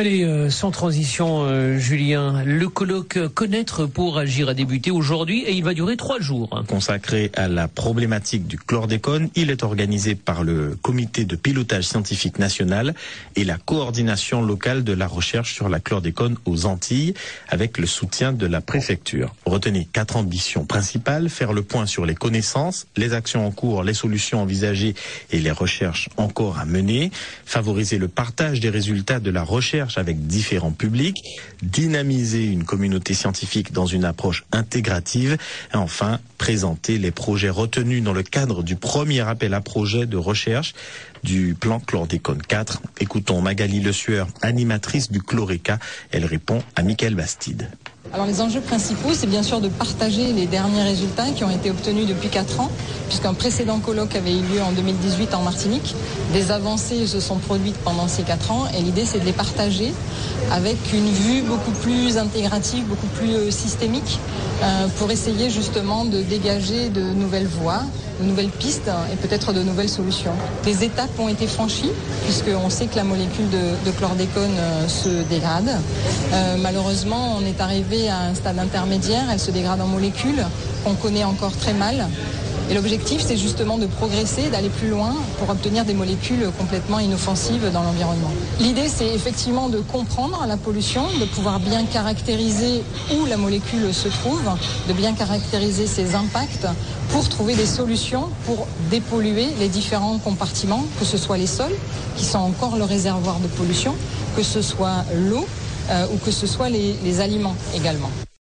Allez, sans transition, Julien, le colloque Connaître pour agir a débuté aujourd'hui et il va durer 3 jours. Consacré à la problématique du chlordécone, il est organisé par le comité de pilotage scientifique national et la coordination locale de la recherche sur la chlordécone aux Antilles avec le soutien de la préfecture. Retenez 4 ambitions principales: faire le point sur les connaissances, les actions en cours, les solutions envisagées et les recherches encore à mener, favoriser le partage des résultats de la recherche avec différents publics, dynamiser une communauté scientifique dans une approche intégrative et enfin présenter les projets retenus dans le cadre du premier appel à projet de recherche du plan Chlordécone 4. Écoutons Magali Le Sueur, animatrice du Chloréca. Elle répond à Mickaël Bastide. Alors les enjeux principaux, c'est bien sûr de partager les derniers résultats qui ont été obtenus depuis 4 ans, puisqu'un précédent colloque avait eu lieu en 2018 en Martinique. Des avancées se sont produites pendant ces 4 ans et l'idée c'est de les partager avec une vue beaucoup plus intégrative, beaucoup plus systémique, pour essayer justement de dégager de nouvelles voies, de nouvelles pistes et peut-être de nouvelles solutions. Des étapes ont été franchies, puisqu'on sait que la molécule de chlordécone se dégrade. Malheureusement, on est arrivé à un stade intermédiaire, elle se dégrade en molécules qu'on connaît encore très mal. Et l'objectif, c'est justement de progresser, d'aller plus loin pour obtenir des molécules complètement inoffensives dans l'environnement. L'idée, c'est effectivement de comprendre la pollution, de pouvoir bien caractériser où la molécule se trouve, de bien caractériser ses impacts pour trouver des solutions pour dépolluer les différents compartiments, que ce soit les sols, qui sont encore le réservoir de pollution, que ce soit l'eau ou que ce soit les aliments également.